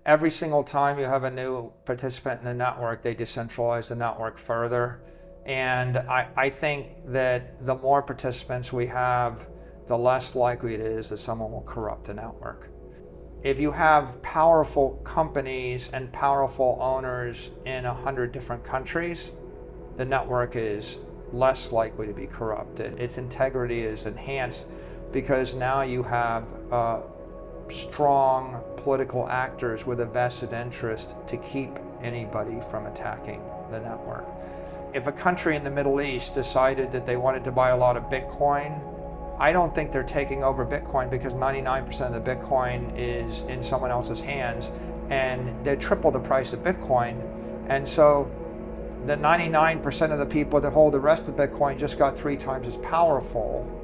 every single time you have a new participant in the network, they decentralize the network further. And I think that the more participants we have, the less likely it is that someone will corrupt the network. If you have powerful companies and powerful owners in 100 different countries, the network is less likely to be corrupted. Its integrity is enhanced because now you have strong political actors with a vested interest to keep anybody from attacking the network. If a country in the Middle East decided that they wanted to buy a lot of Bitcoin, I don't think they're taking over Bitcoin, because 99% of the Bitcoin is in someone else's hands, and they triple the price of Bitcoin. And so the 99% of the people that hold the rest of Bitcoin just got 3 times as powerful.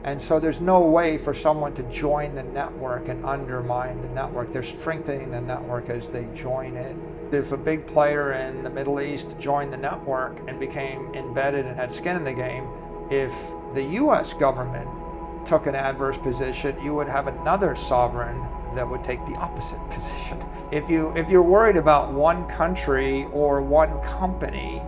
And so there's no way for someone to join the network and undermine the network. They're strengthening the network as they join it. If a big player in the Middle East joined the network and became embedded and had skin in the game, if the US government took an adverse position, you would have another sovereign that would take the opposite position. If you're worried about one country or one company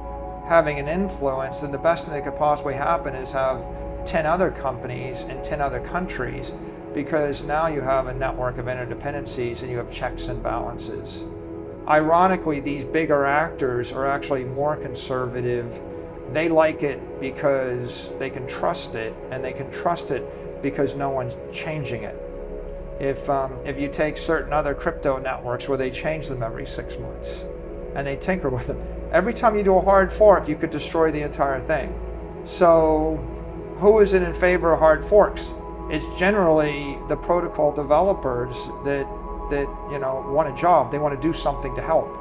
having an influence, then the best thing that could possibly happen is have 10 other companies in 10 other countries, because now you have a network of interdependencies and you have checks and balances. Ironically, these bigger actors are actually more conservative. They like it because they can trust it, and they can trust it because no one's changing it. If you take certain other crypto networks where they change them every 6 months and they tinker with them, every time you do a hard fork, you could destroy the entire thing. So who is in favor of hard forks? It's generally the protocol developers that want a job. They want to do something to help.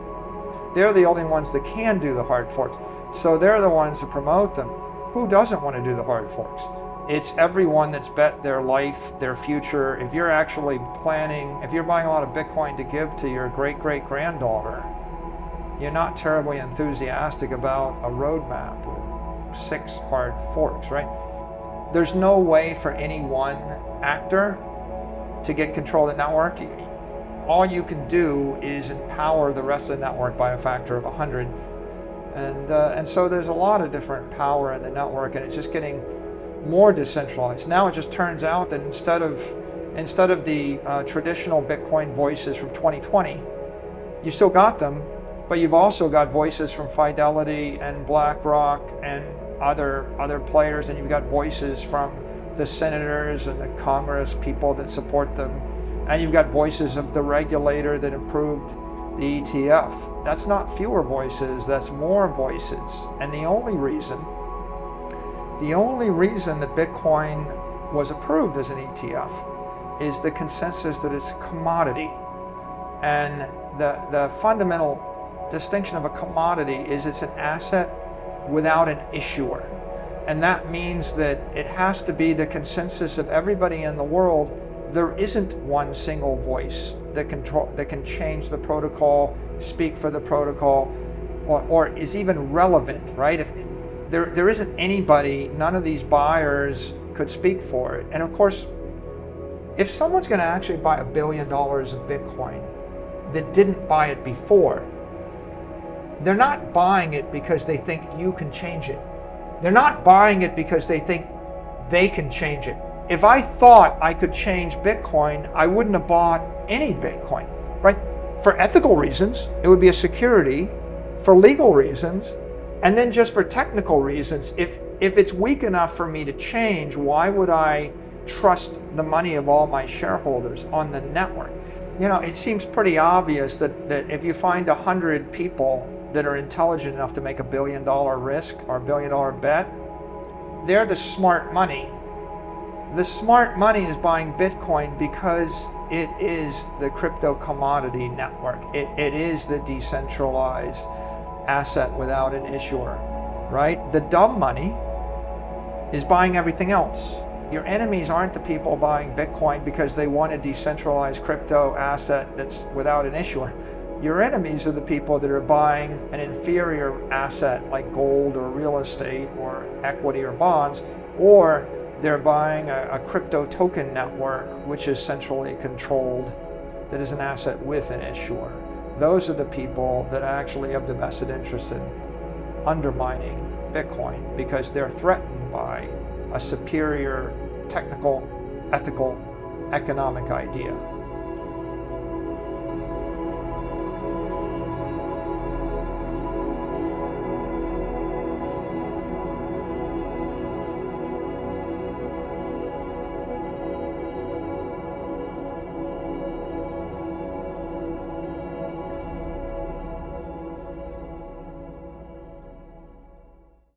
They're the only ones that can do the hard forks. So they're the ones that promote them. Who doesn't want to do the hard forks? It's everyone that's bet their life, their future. If you're actually planning, if you're buying a lot of Bitcoin to give to your great-great-granddaughter, you're not terribly enthusiastic about a roadmap with 6 hard forks, right? There's no way for any one actor to get control of the network. All you can do is empower the rest of the network by a factor of 100. And so there's a lot of different power in the network, and it's just getting more decentralized. Now it just turns out that instead of the traditional Bitcoin voices from 2020, you still got them, but you've also got voices from Fidelity and BlackRock and other players, and you've got voices from the senators and the Congress people that support them, and you've got voices of the regulator that approved the ETF. That's not fewer voices, that's more voices. And the only reason that Bitcoin was approved as an ETF is the consensus that it's a commodity. And the fundamental distinction of a commodity is it's an asset without an issuer. And that means that it has to be the consensus of everybody in the world. There isn't one single voice that can change the protocol, speak for the protocol, or is even relevant, right? If there isn't anybody, none of these buyers could speak for it. And of course, if someone's going to actually buy $1 billion of Bitcoin that didn't buy it before, they're not buying it because they think you can change it. They're not buying it because they think they can change it. If I thought I could change Bitcoin, I wouldn't have bought any Bitcoin, right? For ethical reasons, it would be a security. For legal reasons, and then just for technical reasons, if it's weak enough for me to change, why would I trust the money of all my shareholders on the network? You know, it seems pretty obvious that if you find 100 people that are intelligent enough to make $1 billion risk or $1 billion bet, they're the smart money. The smart money is buying Bitcoin because it is the crypto commodity network. It is the decentralized asset without an issuer, right? The dumb money is buying everything else. Your enemies aren't the people buying Bitcoin because they want a decentralized crypto asset that's without an issuer. Your enemies are the people that are buying an inferior asset like gold or real estate or equity or bonds, or they're buying a crypto token network which is centrally controlled, that is an asset with an issuer. Those are the people that actually have the vested interest in undermining Bitcoin because they're threatened by a superior technical, ethical, economic idea.